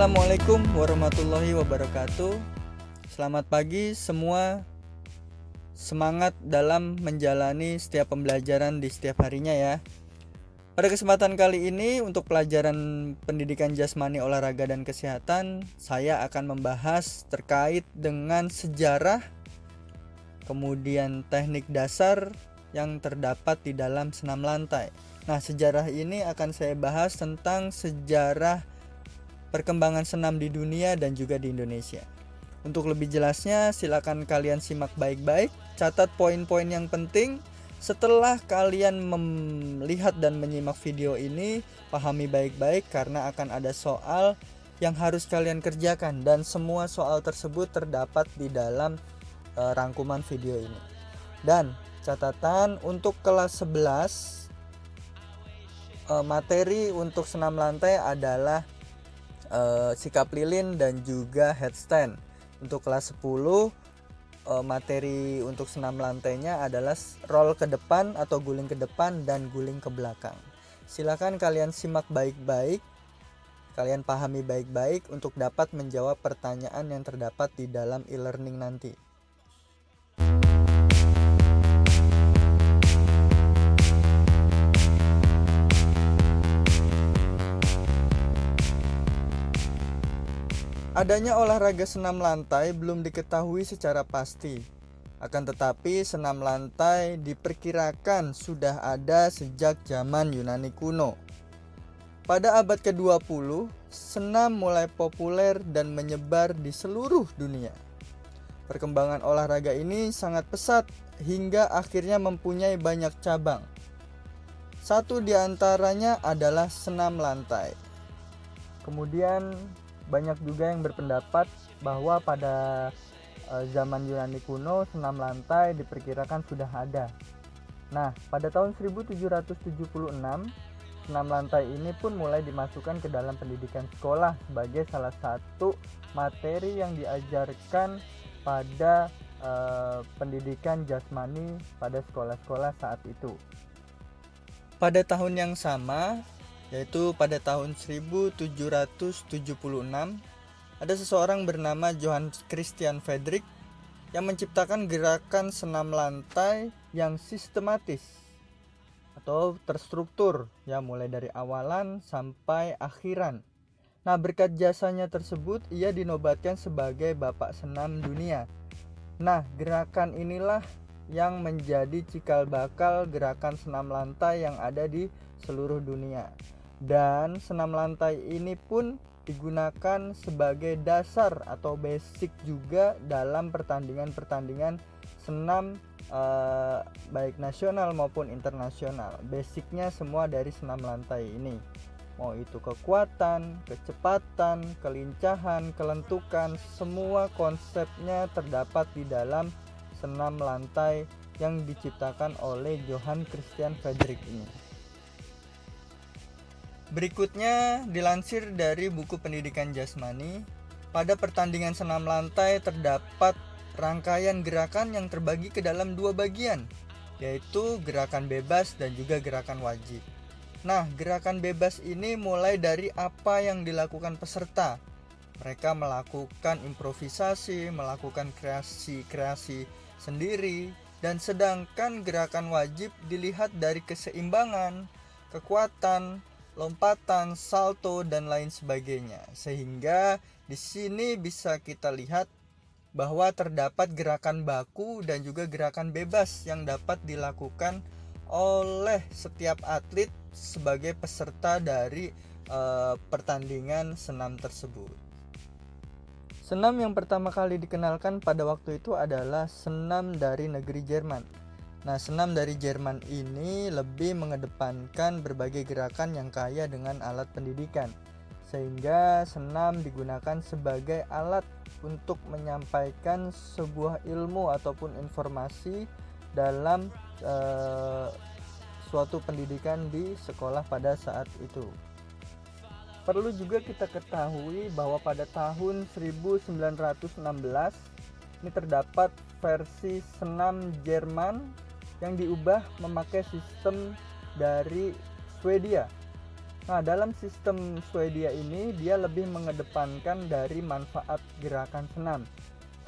Assalamualaikum warahmatullahi wabarakatuh. Selamat pagi semua. Semangat dalam menjalani setiap pembelajaran di setiap harinya ya. Pada kesempatan kali ini untuk pelajaran pendidikan jasmani, olahraga dan kesehatan, saya akan membahas terkait dengan sejarah, kemudian teknik dasar yang terdapat di dalam senam lantai. Nah, sejarah ini akan saya bahas tentang sejarah perkembangan senam di dunia dan juga di Indonesia. Untuk lebih jelasnya, silakan kalian simak baik-baik, catat poin-poin yang penting. Setelah kalian melihat dan menyimak video ini, pahami baik-baik karena akan ada soal yang harus kalian kerjakan dan semua soal tersebut terdapat di dalam rangkuman video ini. Dan catatan untuk kelas 11, materi untuk senam lantai adalah sikap lilin dan juga headstand. Untuk kelas 10, materi untuk senam lantainya adalah roll ke depan atau guling ke depan dan guling ke belakang. Silakan kalian simak baik-baik, kalian pahami baik-baik untuk dapat menjawab pertanyaan yang terdapat di dalam e-learning nanti. Adanya olahraga senam lantai belum diketahui secara pasti. Akan tetapi senam lantai diperkirakan sudah ada sejak zaman Yunani kuno. Pada abad ke-20, senam mulai populer dan menyebar di seluruh dunia. Perkembangan olahraga ini sangat pesat hingga akhirnya mempunyai banyak cabang. Satu di antaranya adalah senam lantai. Kemudian banyak juga yang berpendapat bahwa pada zaman Yunani kuno senam lantai diperkirakan sudah ada. Nah, pada tahun 1776 senam lantai ini pun mulai dimasukkan ke dalam pendidikan sekolah sebagai salah satu materi yang diajarkan pada pendidikan jasmani pada sekolah-sekolah saat itu. Pada tahun yang sama, yaitu pada tahun 1776, ada seseorang bernama Johann Christian Friedrich yang menciptakan gerakan senam lantai yang sistematis atau terstruktur, ya, mulai dari awalan sampai akhiran. Nah, berkat jasanya tersebut ia dinobatkan sebagai bapak senam dunia. Nah, gerakan inilah yang menjadi cikal bakal gerakan senam lantai yang ada di seluruh dunia. Dan senam lantai ini pun digunakan sebagai dasar atau basic juga dalam pertandingan-pertandingan senam baik nasional maupun internasional. Basicnya semua dari senam lantai ini. Mau itu kekuatan, kecepatan, kelincahan, kelentukan, semua konsepnya terdapat di dalam senam lantai yang diciptakan oleh Johann Christian Friedrich ini. Berikutnya dilansir dari buku pendidikan jasmani, pada pertandingan senam lantai terdapat rangkaian gerakan yang terbagi ke dalam dua bagian, yaitu gerakan bebas dan juga gerakan wajib. Nah, gerakan bebas ini mulai dari apa yang dilakukan peserta. Mereka melakukan improvisasi, melakukan kreasi-kreasi sendiri, dan sedangkan gerakan wajib dilihat dari keseimbangan, kekuatan, lompatan, salto dan lain sebagainya. Sehingga di sini bisa kita lihat bahwa terdapat gerakan baku dan juga gerakan bebas yang dapat dilakukan oleh setiap atlet sebagai peserta dari pertandingan senam tersebut. Senam yang pertama kali dikenalkan pada waktu itu adalah senam dari negeri Jerman. Nah, senam dari Jerman ini lebih mengedepankan berbagai gerakan yang kaya dengan alat pendidikan, sehingga senam digunakan sebagai alat untuk menyampaikan sebuah ilmu ataupun informasi dalam suatu pendidikan di sekolah pada saat itu. Perlu juga kita ketahui bahwa pada tahun 1916 ini terdapat versi senam Jerman yang diubah memakai sistem dari Swedia. Nah, dalam sistem Swedia ini dia lebih mengedepankan dari manfaat gerakan senam.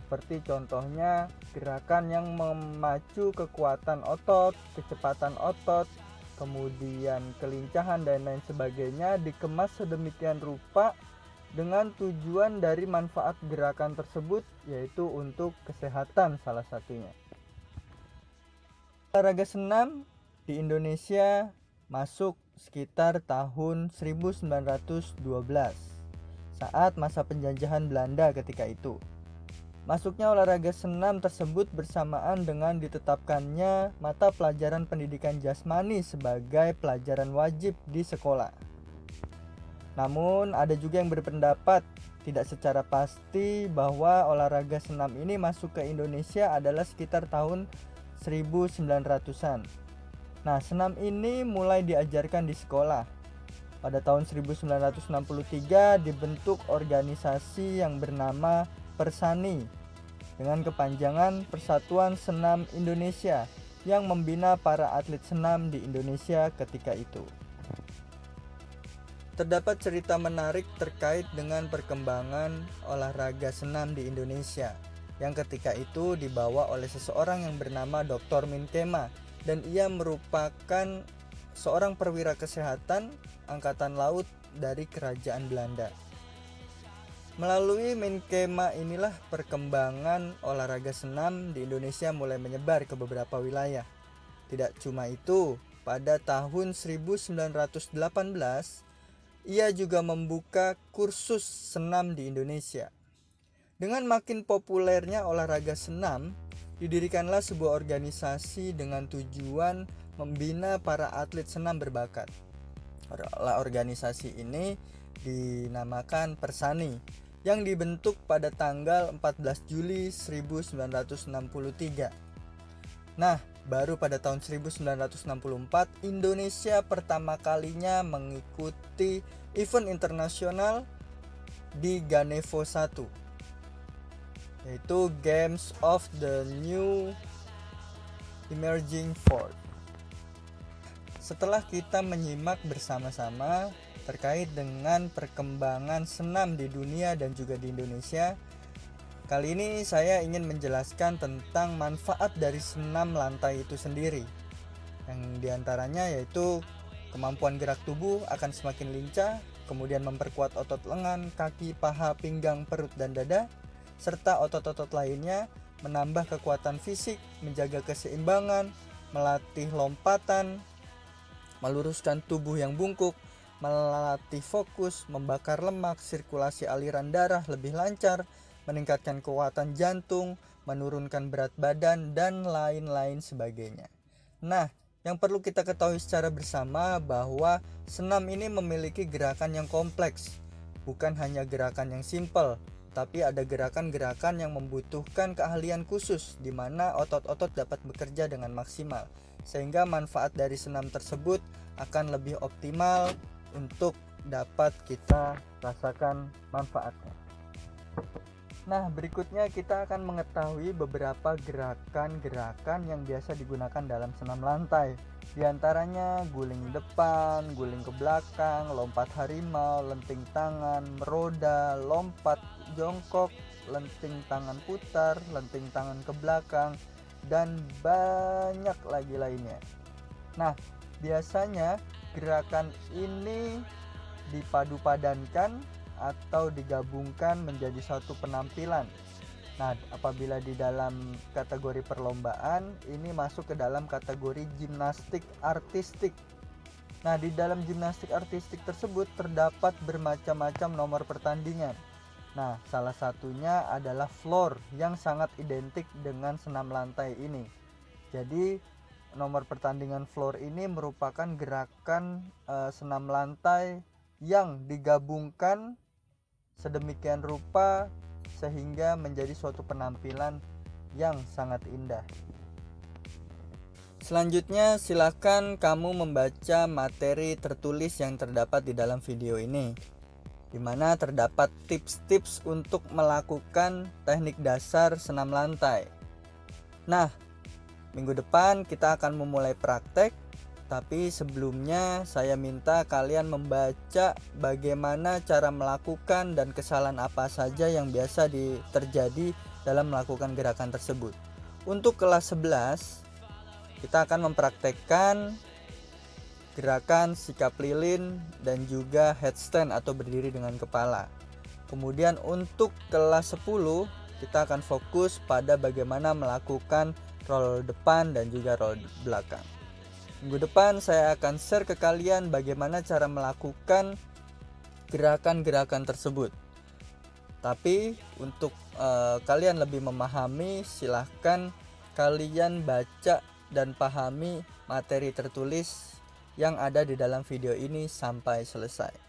Seperti contohnya gerakan yang memacu kekuatan otot, kecepatan otot, kemudian kelincahan dan lain sebagainya dikemas sedemikian rupa dengan tujuan dari manfaat gerakan tersebut yaitu untuk kesehatan salah satunya. Olahraga senam di Indonesia masuk sekitar tahun 1912 saat masa penjajahan Belanda ketika itu. Masuknya olahraga senam tersebut bersamaan dengan ditetapkannya mata pelajaran pendidikan jasmani sebagai pelajaran wajib di sekolah. Namun ada juga yang berpendapat tidak secara pasti bahwa olahraga senam ini masuk ke Indonesia adalah sekitar tahun 1900-an. Nah, senam ini mulai diajarkan di sekolah. Pada tahun 1963 dibentuk organisasi yang bernama Persani dengan kepanjangan Persatuan Senam Indonesia yang membina para atlet senam di Indonesia ketika itu. Terdapat cerita menarik terkait dengan perkembangan olahraga senam di Indonesia yang ketika itu dibawa oleh seseorang yang bernama Dr. Minkema, dan ia merupakan seorang perwira kesehatan angkatan laut dari kerajaan Belanda. Melalui Minkema inilah perkembangan olahraga senam di Indonesia mulai menyebar ke beberapa wilayah. Tidak cuma itu, pada tahun 1918 ia juga membuka kursus senam di Indonesia. Dengan makin populernya olahraga senam, didirikanlah sebuah organisasi dengan tujuan membina para atlet senam berbakat. Organisasi ini dinamakan Persani yang dibentuk pada tanggal 14 Juli 1963. Nah, baru pada tahun 1964 Indonesia pertama kalinya mengikuti event internasional di Ganevo 1, yaitu Games of the New Emerging Force. Setelah kita menyimak bersama-sama terkait dengan perkembangan senam di dunia dan juga di Indonesia, kali ini saya ingin menjelaskan tentang manfaat dari senam lantai itu sendiri, yang diantaranya yaitu kemampuan gerak tubuh akan semakin lincah, kemudian memperkuat otot lengan, kaki, paha, pinggang, perut, dan dada, serta otot-otot lainnya, menambah kekuatan fisik, menjaga keseimbangan, melatih lompatan, meluruskan tubuh yang bungkuk, melatih fokus, membakar lemak, sirkulasi aliran darah lebih lancar, meningkatkan kekuatan jantung, menurunkan berat badan, dan lain-lain sebagainya. Nah, yang perlu kita ketahui secara bersama bahwa senam ini memiliki gerakan yang kompleks, bukan hanya gerakan yang simpel, tapi ada gerakan-gerakan yang membutuhkan keahlian khusus di mana otot-otot dapat bekerja dengan maksimal, sehingga manfaat dari senam tersebut akan lebih optimal untuk dapat kita rasakan manfaatnya. Nah, berikutnya kita akan mengetahui beberapa gerakan-gerakan yang biasa digunakan dalam senam lantai. Di antaranya guling depan, guling ke belakang, lompat harimau, lenting tangan, meroda, lompat jongkok, lenting tangan putar, lenting tangan ke belakang, dan banyak lagi lainnya. Nah, biasanya gerakan ini dipadu-padankan atau digabungkan menjadi satu penampilan. Nah, apabila di dalam kategori perlombaan, ini masuk ke dalam kategori gimnastik artistik. Nah, di dalam gimnastik artistik tersebut terdapat bermacam-macam nomor pertandingan. Nah, salah satunya adalah floor yang sangat identik dengan senam lantai ini. Jadi, nomor pertandingan floor ini merupakan gerakan senam lantai yang digabungkan sedemikian rupa sehingga menjadi suatu penampilan yang sangat indah. Selanjutnya silakan kamu membaca materi tertulis yang terdapat di dalam video ini, di mana terdapat tips-tips untuk melakukan teknik dasar senam lantai. Nah, minggu depan kita akan memulai praktek Tapi sebelumnya saya minta kalian membaca bagaimana cara melakukan dan kesalahan apa saja yang biasa terjadi dalam melakukan gerakan tersebut. Untuk kelas 11 kita akan mempraktekkan gerakan sikap lilin dan juga headstand atau berdiri dengan kepala. Kemudian untuk kelas 10 kita akan fokus pada bagaimana melakukan roll depan dan juga roll belakang. Minggu depan saya akan share ke kalian bagaimana cara melakukan gerakan-gerakan tersebut. Tapi untuk kalian lebih memahami, silahkan kalian baca dan pahami materi tertulis yang ada di dalam video ini sampai selesai.